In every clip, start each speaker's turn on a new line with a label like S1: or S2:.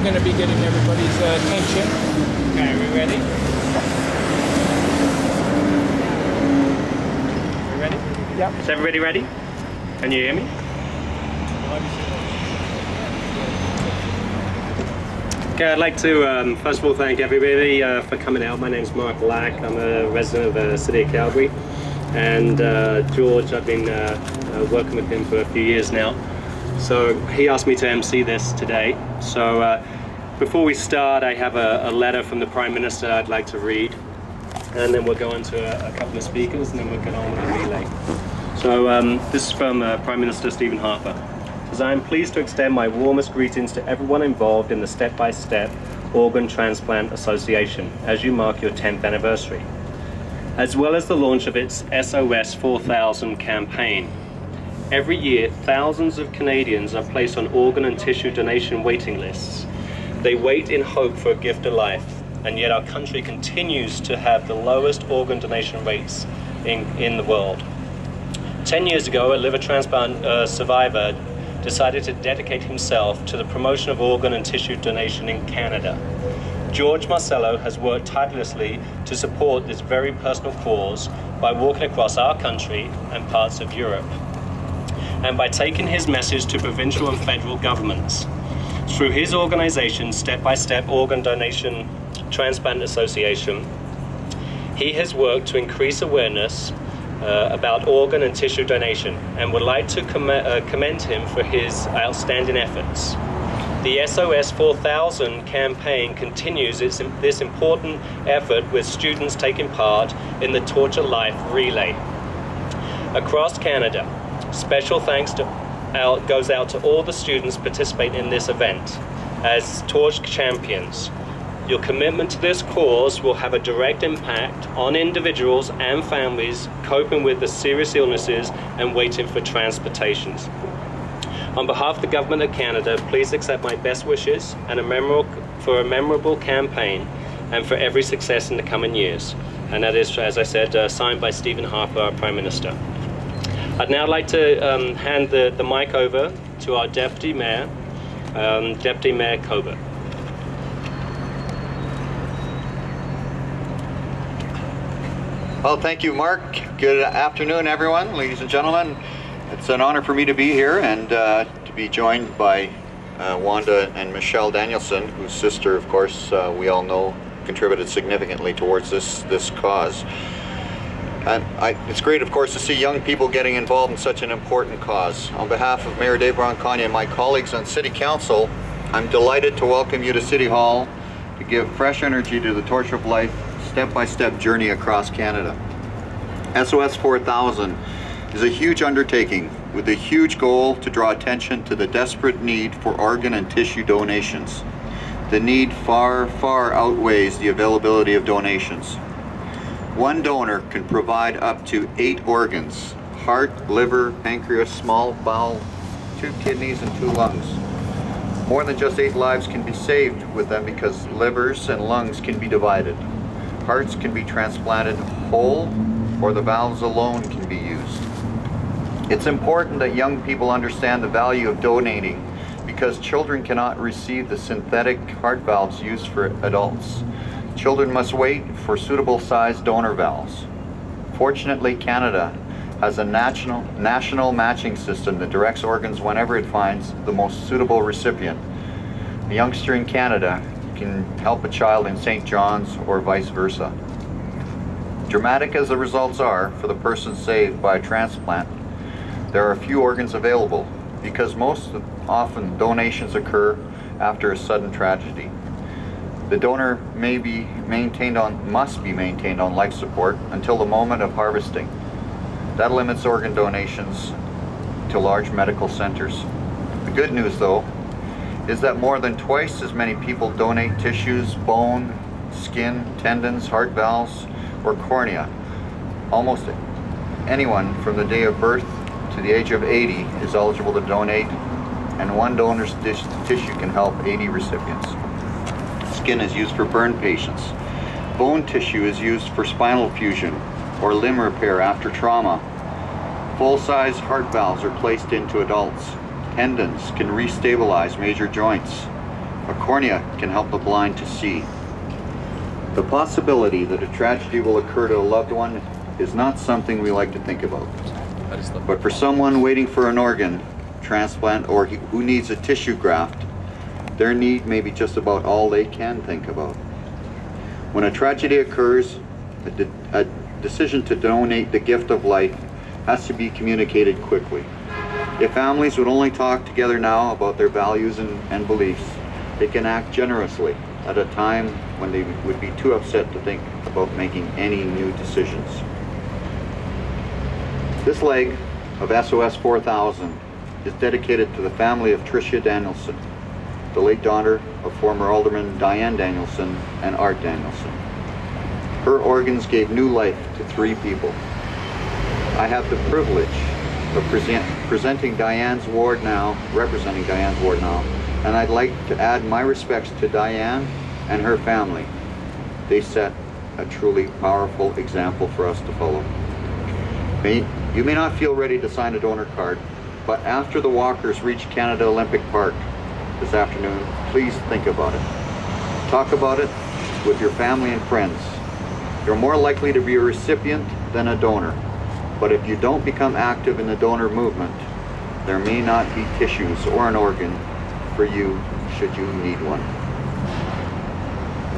S1: you're going to be getting everybody's attention. Okay, are we ready? Are we ready? Yep. Is everybody ready? Can you hear me? Okay, I'd like to first of all thank everybody for coming out. My name's Marcello As. I'm a resident of the city of Calgary, and George, I've been working with him for a few years now. So he asked me to MC this today. So before we start, I have a letter from the Prime Minister I'd like to read, and then we'll go on to a couple of speakers, and then we'll get on with the relay. So this is from Prime Minister Stephen Harper. It says, I am pleased to extend my warmest greetings to everyone involved in the Step by Step Organ Transplant Association as you mark your 10th anniversary, as well as the launch of its SOS4000 campaign. Every year, thousands of Canadians are placed on organ and tissue donation waiting lists. They wait in hope for a gift of life, and yet our country continues to have the lowest organ donation rates in the world. 10 years ago, a liver transplant survivor decided to dedicate himself to the promotion of organ and tissue donation in Canada. George Marcello has worked tirelessly to support this very personal cause by walking across our country and parts of Europe, and by taking his message to provincial and federal governments. Through his organization, Step by Step Organ Donation Transplant Association, he has worked to increase awareness about organ and tissue donation, and would like to commend him for his outstanding efforts. The SOS4000 campaign continues this important effort with students taking part in the Torch of Life relay. Across Canada, special thanks goes out to all the students participating in this event as Torch Champions. Your commitment to this cause will have a direct impact on individuals and families coping with the serious illnesses and waiting for transplantations. On behalf of the Government of Canada, please accept my best wishes and for a memorable campaign and for every success in the coming years. And that is, as I said, signed by Stephen Harper, our Prime Minister. I'd now like to hand the mic over to our Deputy Mayor, Deputy Mayor Coburn.
S2: Well, thank you, Mark. Good afternoon, everyone, ladies and gentlemen. It's an honor for me to be here and to be joined by Wanda and Michelle Danielson, whose sister, of course, we all know contributed significantly towards this cause. And it's great, of course, to see young people getting involved in such an important cause. On behalf of Mayor Dave Brown-Kanye and my colleagues on City Council, I'm delighted to welcome you to City Hall to give fresh energy to the Torch of Life step-by-step journey across Canada. SOS4000 is a huge undertaking with a huge goal to draw attention to the desperate need for organ and tissue donations. The need far, far outweighs the availability of donations. One donor can provide up to 8 organs: heart, liver, pancreas, small bowel, 2 kidneys, and 2 lungs. More than just 8 lives can be saved with them because livers and lungs can be divided. Hearts can be transplanted whole, or the valves alone can be used. It's important that young people understand the value of donating because children cannot receive the synthetic heart valves used for adults. Children must wait for suitable sized donor valves. Fortunately, Canada has a national matching system that directs organs whenever it finds the most suitable recipient. A youngster in Canada can help a child in St. John's or vice versa. Dramatic as the results are for the person saved by a transplant, there are few organs available because most often donations occur after a sudden tragedy. The donor must be maintained on life support until the moment of harvesting. That limits organ donations to large medical centers. The good news, though, is that more than twice as many people donate tissues, bone, skin, tendons, heart valves, or cornea. Almost anyone from the day of birth to the age of 80 is eligible to donate, and one donor's tissue can help 80 recipients. Skin is used for burn patients. Bone tissue is used for spinal fusion or limb repair after trauma. Full-size heart valves are placed into adults. Tendons can restabilize major joints. A cornea can help the blind to see. The possibility that a tragedy will occur to a loved one is not something we like to think about. But for someone waiting for an organ transplant or who needs a tissue graft, their need may be just about all they can think about. When a tragedy occurs, a decision to donate the gift of life has to be communicated quickly. If families would only talk together now about their values and beliefs, they can act generously at a time when they would be too upset to think about making any new decisions. This leg of SOS4000 is dedicated to the family of Tricia Danielson, the late daughter of former Alderman Diane Danielson and Art Danielson. Her organs gave new life to 3 people. I have the privilege of representing Diane's ward now, and I'd like to add my respects to Diane and her family. They set a truly powerful example for us to follow. You may not feel ready to sign a donor card, but after the walkers reach Canada Olympic Park this afternoon, please think about it. Talk about it with your family and friends. You're more likely to be a recipient than a donor, but if you don't become active in the donor movement, there may not be tissues or an organ for you should you need one.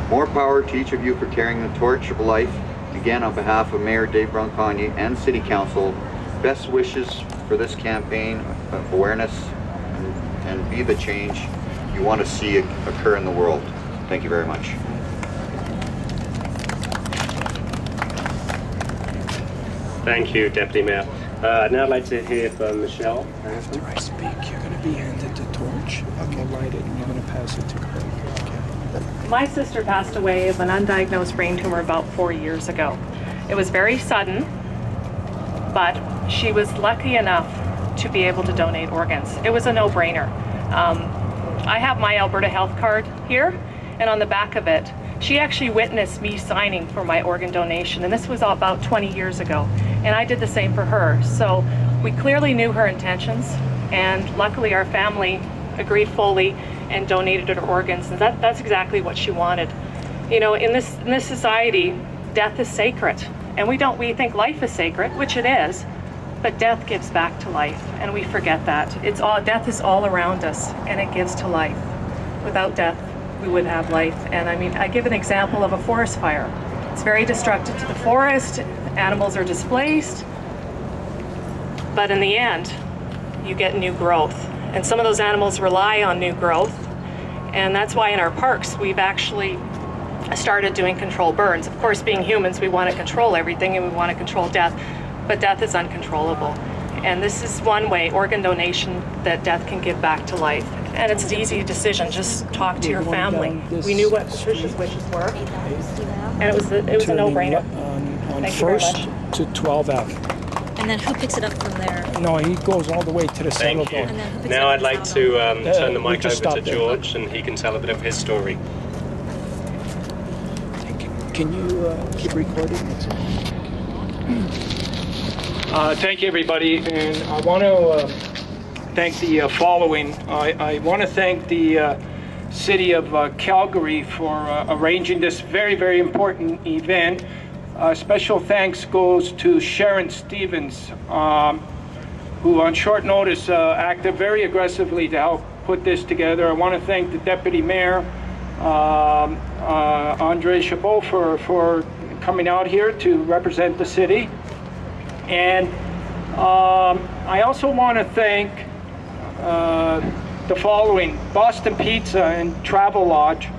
S2: More power to each of you for carrying the torch of life. Again, on behalf of Mayor Dave Brown-Cognier and City Council, best wishes for this campaign of awareness and be the change you want to see occur in the world. Thank you very much.
S1: Thank you, Deputy Mayor. Now I'd like to hear from Michelle.
S3: After I speak, you're going to be handed the torch. Okay. We'll light it and you're going to pass it to Craig. Okay.
S4: My sister passed away of an undiagnosed brain tumor about 4 years ago. It was very sudden, but she was lucky enough to be able to donate organs. It was a no-brainer. I have my Alberta health card here, and on the back of it, she actually witnessed me signing for my organ donation, and this was about 20 years ago, and I did the same for her. So we clearly knew her intentions, and luckily our family agreed fully and donated her organs, and that's exactly what she wanted. You know, in this society, death is sacred, and we think life is sacred, which it is, but death gives back to life, and we forget that. Death is all around us, and it gives to life. Without death, we would have life. And I mean, I give an example of a forest fire. It's very destructive to the forest, animals are displaced, but in the end, you get new growth. And some of those animals rely on new growth, and that's why in our parks, we've actually started doing controlled burns. Of course, being humans, we want to control everything and we want to control death, but death is uncontrollable. And this is one way, organ donation, that death can give back to life. And it's an easy decision, just talk to your family. We knew what Patricia's wishes were, and it was a no-brainer.
S3: On 1st to 12th Ave.
S5: And then who picks it up from there?
S3: No, he goes all the way to the
S1: Thank
S3: cellar
S1: you.
S3: door.
S1: Now I'd like to turn the mic over to
S3: there.
S1: George, and he can tell a bit of his story.
S3: Can you keep recording? Thank you, everybody, and I want to thank the following. I want to thank the City of Calgary for arranging this very, very important event. Special thanks goes to Sharon Stevens, who on short notice acted very aggressively to help put this together. I want to thank the Deputy Mayor, Andre Chabot, for coming out here to represent the city. And I also want to thank the following: Boston Pizza and Travel Lodge.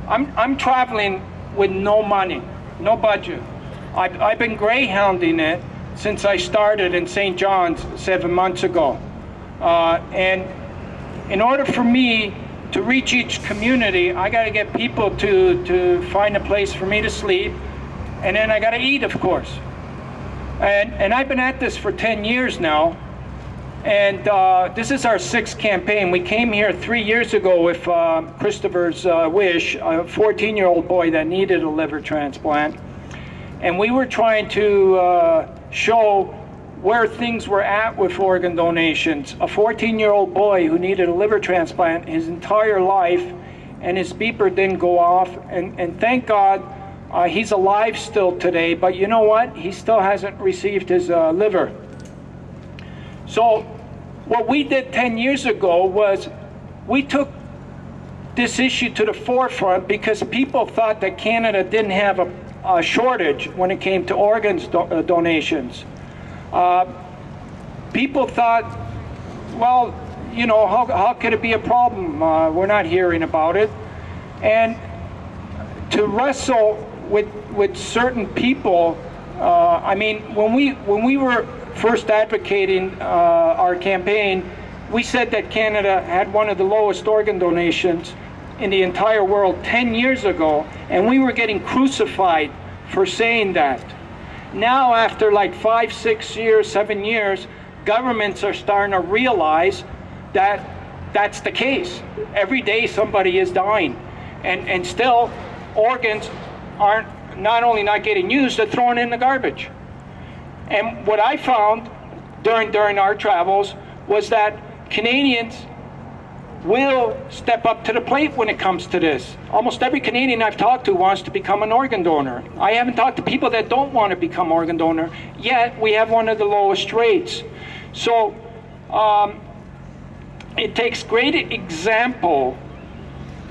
S3: I'm traveling with no money, no budget. I've been greyhounding it since I started in St. John's 7 months ago. And in order for me to reach each community, I got to get people to find a place for me to sleep, and then I got to eat, of course. And I've been at this for 10 years now, and this is our 6th campaign. We came here 3 years ago with Christopher's wish, a 14-year-old boy that needed a liver transplant. And we were trying to show where things were at with organ donations. A 14-year-old boy who needed a liver transplant his entire life, and his beeper didn't go off, and thank God he's alive still today, but you know what? He still hasn't received his liver. So what we did 10 years ago was we took this issue to the forefront because people thought that Canada didn't have a shortage when it came to organs donations. People thought, well, you know, how could it be a problem? We're not hearing about it. And to wrestle with certain people, I mean, when we were first advocating our campaign, we said that Canada had one of the lowest organ donations in the entire world 10 years ago, and we were getting crucified for saying that. Now, after like 5, 6 years, 7 years, governments are starting to realize that that's the case. Every day somebody is dying, and still organs aren't not only not getting used, they're thrown in the garbage. And what I found during our travels was that Canadians will step up to the plate when it comes to this. Almost every Canadian I've talked to wants to become an organ donor. I haven't talked to people that don't want to become organ donor, yet we have one of the lowest rates. So it takes great example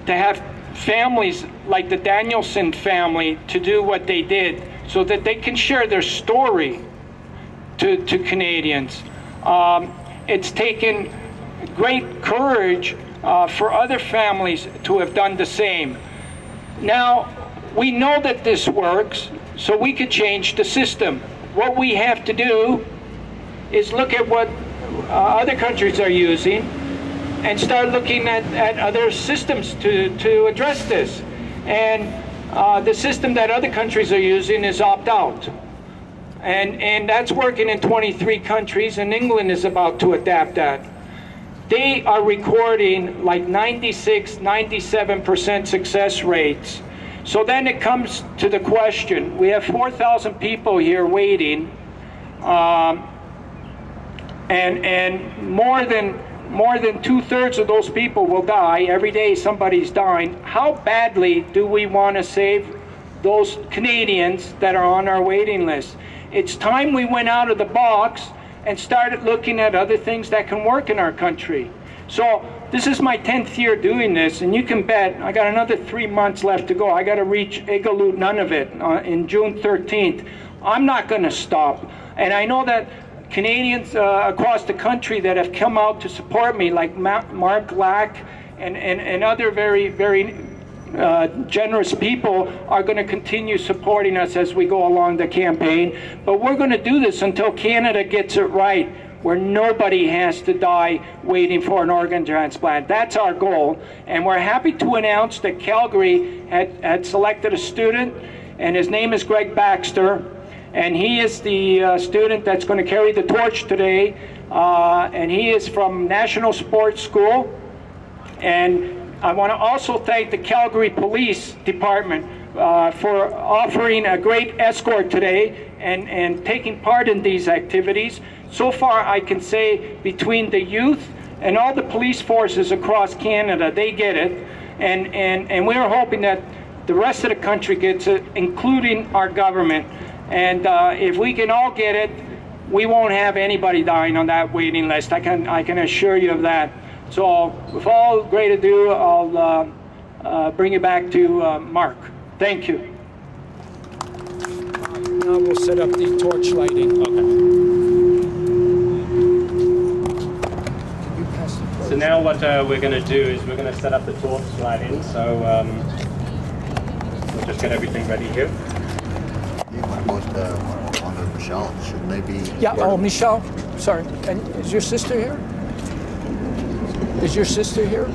S3: to have families like the Danielson family to do what they did so that they can share their story to Canadians. It's taken great courage for other families to have done the same. Now, we know that this works, so we could change the system. What we have to do is look at what other countries are using and start looking at other systems to address this. And the system that other countries are using is opt-out. And that's working in 23 countries, and England is about to adapt that. They are recording like 96, 97% success rates. So then it comes to the question, we have 4,000 people here waiting, and more than 2/3 of those people will die. Every day somebody's dying. How badly do we want to save those Canadians that are on our waiting list? It's time we went out of the box and started looking at other things that can work in our country. So this is my 10th year doing this, and you can bet I got another 3 months left to go. I got to reach Iqaluit Nunavut in June 13th. I'm not going to stop. And I know that Canadians across the country that have come out to support me, like Mark Lack and other very, very generous people, are going to continue supporting us as we go along the campaign. But we're going to do this until Canada gets it right, where nobody has to die waiting for an organ transplant. That's our goal. And we're happy to announce that Calgary had selected a student, and his name is Greg Baxter. And he is the student that's going to carry the torch today. And he is from National Sports School. And I want to also thank the Calgary Police Department for offering a great escort today and taking part in these activities. So far, I can say between the youth and all the police forces across Canada, they get it. And we're hoping that the rest of the country gets it, including our government. And if we can all get it, we won't have anybody dying on that waiting list. I can assure you of that. So with all great ado, I'll bring you back to Mark. Thank you.
S5: Now we'll set up the torch lighting.
S1: Okay. So now what we're going to do is we're going to set up the torch lighting. So we'll just get everything ready here.
S2: What about on the Michelle? Shouldn't they be?
S5: Yeah. Oh, Michelle. Sorry. And is your sister here? Is your sister here?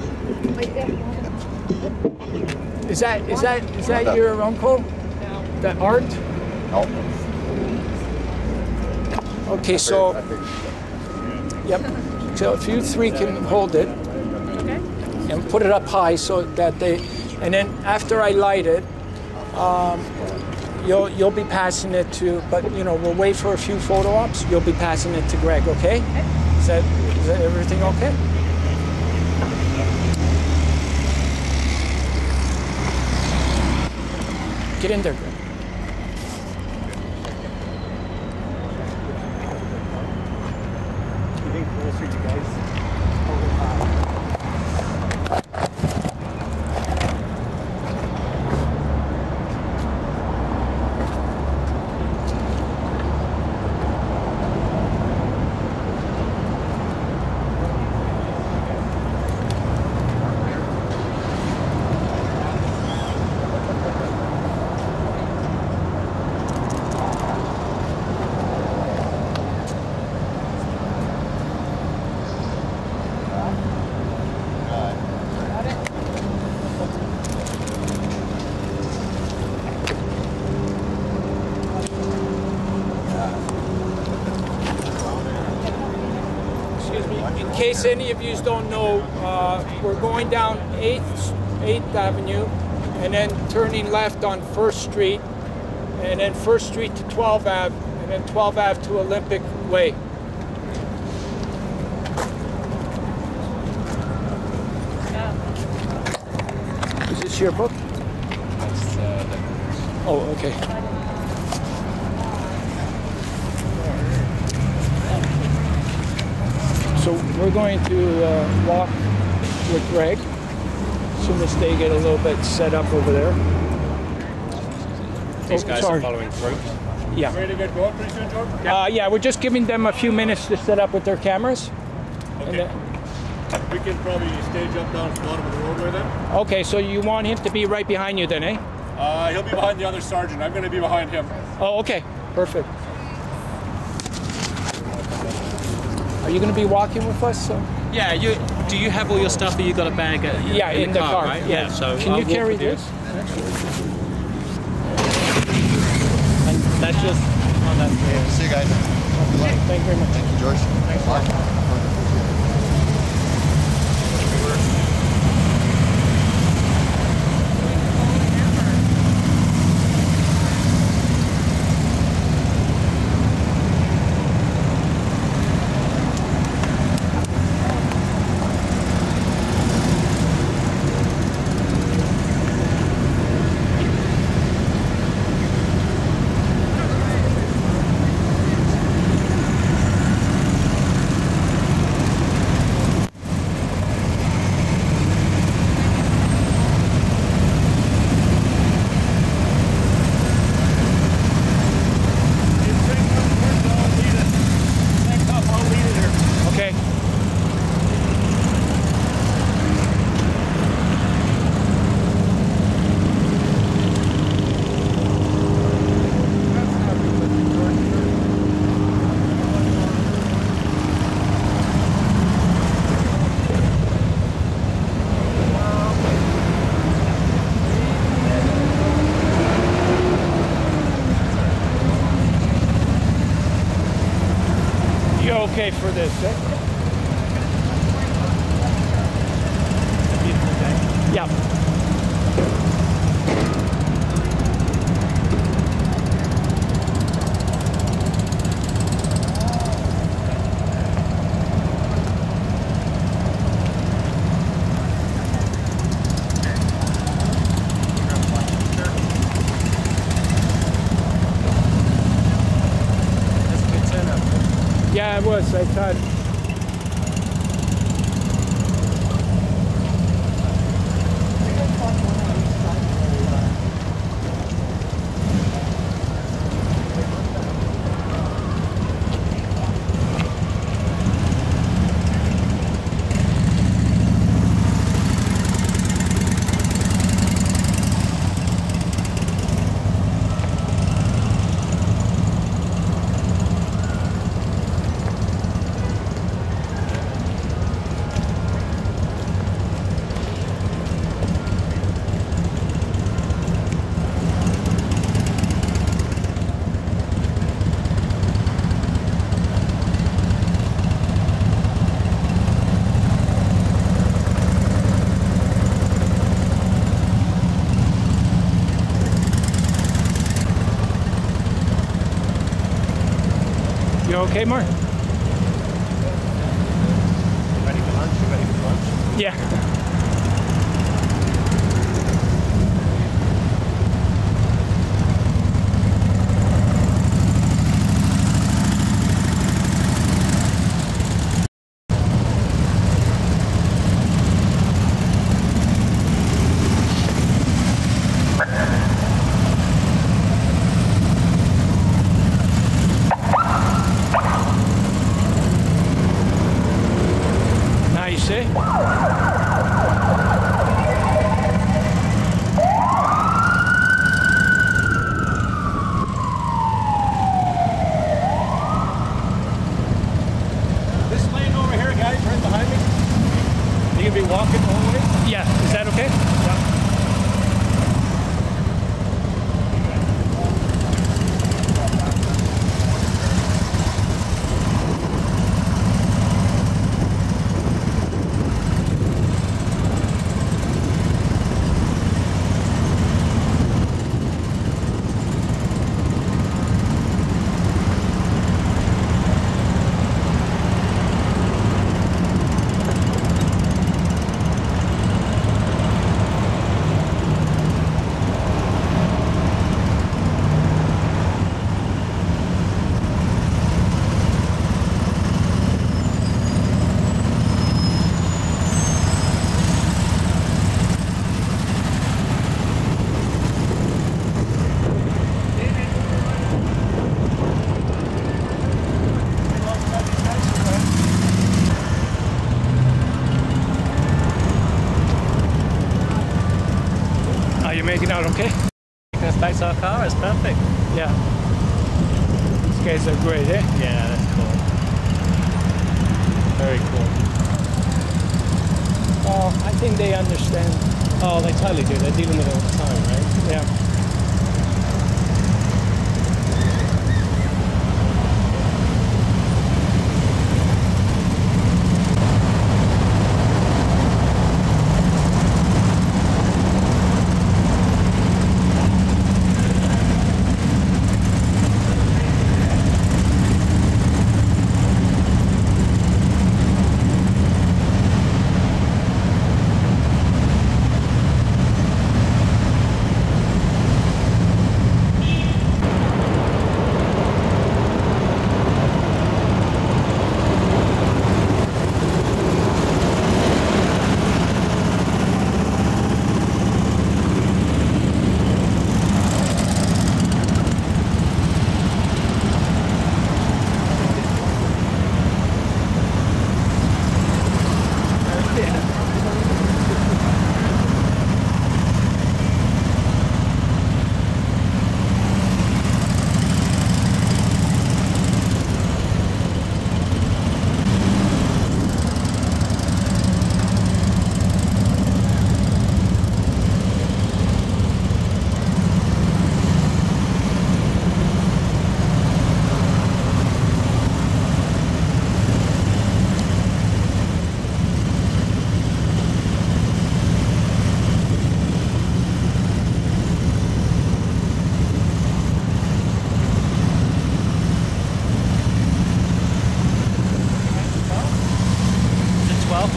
S5: Is that your uncle? No. That Art?
S2: No.
S5: Okay, so yep. So if you three can hold it,
S4: Okay.
S5: and put it up high so that they, and then after I light it, you'll be passing it to, but you know, we'll wait for a few photo ops. You'll be passing it to Greg, okay? Is that everything okay? Get in there, Greg.
S6: Getting closer, you guys.
S5: In case any of you don't know, we're going down 8th Avenue and then turning left on 1st Street and then 1st Street to 12th Ave and then 12th Ave to Olympic Way. Is this your book? Oh, okay. So we're going to walk with Greg as soon as they get a little bit set up over there.
S1: These guys are following through.
S5: Yeah.
S6: Ready to get going pretty soon, George?
S5: Yeah, we're just giving them a few minutes to set up with their cameras.
S6: Okay. We can probably stage up down at the bottom of the roadway then.
S5: Okay, so you want him to be right behind you then, eh?
S6: He'll be behind the other sergeant. I'm going to be behind him.
S5: Oh, okay. Perfect. Are you going to be walking with us?
S1: Yeah, do you have all your stuff, or you got a bag
S5: in the car,
S1: right?
S5: Yeah.
S1: So
S5: can
S1: I'll
S5: you
S1: walk
S5: carry
S1: with you.
S5: this?
S1: And that's just on that.
S2: See you guys.
S5: Thank you very much.
S2: Thank you, George. Thanks, Mark.
S5: Okay. You're okay for this, eh? Yeah. Yeah, it was. I thought. You okay, Mark?
S6: Ready for lunch? You ready for lunch?
S5: Yeah.
S6: be walking the whole way?
S3: Yeah, is that okay? Yeah. Making out okay?
S1: Taking us back to our car, it's perfect.
S3: Yeah. These guys are great, eh?
S1: Yeah, that's cool. Very cool.
S3: Oh, I think they understand.
S1: Oh, they totally do. They're dealing with it all the time, right?
S3: Yeah.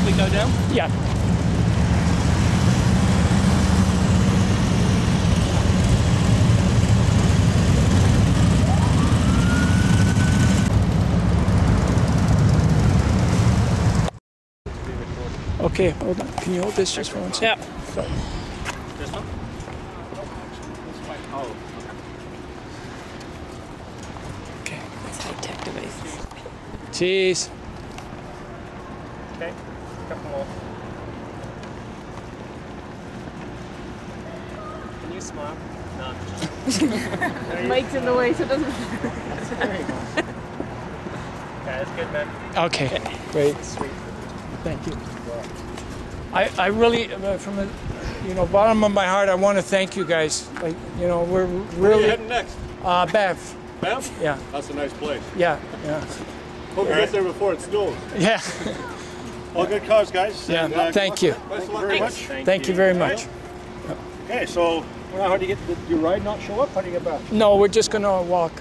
S1: We go down?
S3: Yeah. Okay, hold on. Can you hold this just for one second?
S1: Yeah.
S3: Sorry.
S1: This one? Oh.
S3: Okay.
S7: It's high-tech devices.
S3: Cheese.
S1: Okay. A couple more. Can you smile? No.
S7: Mike's in the way, so it doesn't.
S1: Very nice. Okay, that's good, man.
S3: Okay, great.
S1: Sweet.
S3: Thank you. I really, from the bottom of my heart, I want to thank you guys. Like, we're
S6: Where are
S3: really.
S6: you heading next?
S3: Bev.
S6: Bev?
S3: Yeah.
S6: That's a nice place.
S3: Yeah.
S6: Hope you get there before it snows.
S3: Yeah.
S6: All good cars, guys.
S3: Yeah.
S6: And,
S3: Thank you.
S6: Thank you very much.
S3: Thank you very much.
S6: Okay, so how do you get? Did your ride not show up? How do you get back?
S3: No, we're just gonna walk.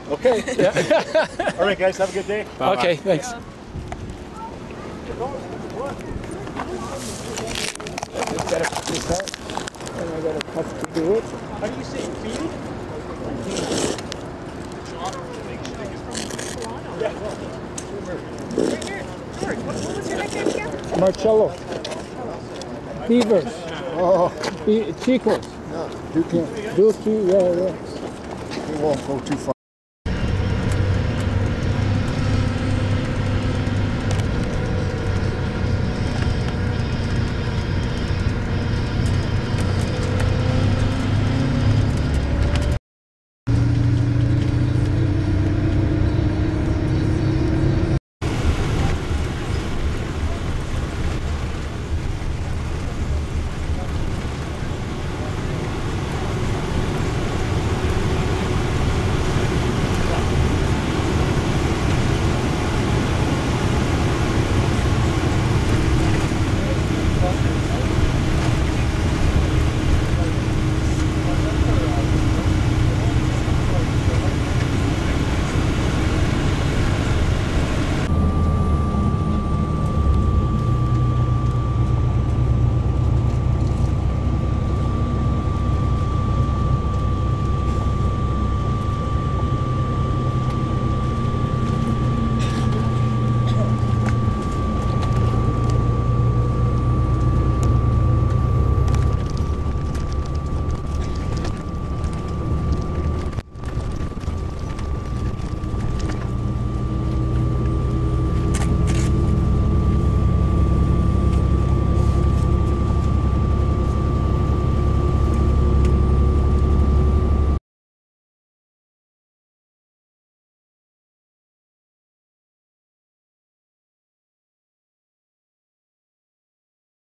S6: Okay.
S3: Yeah.
S6: All right, guys. Have a good day.
S1: Bye-bye.
S3: Okay. Thanks. I gotta put this out, and I got a cup to do it.
S6: How do you say feed?
S7: George, what was your nickname again?
S3: Marcello. Beavers.
S8: Oh,
S3: Chicos.
S8: yeah, you can.
S3: Those two, yeah.
S8: You won't go too far.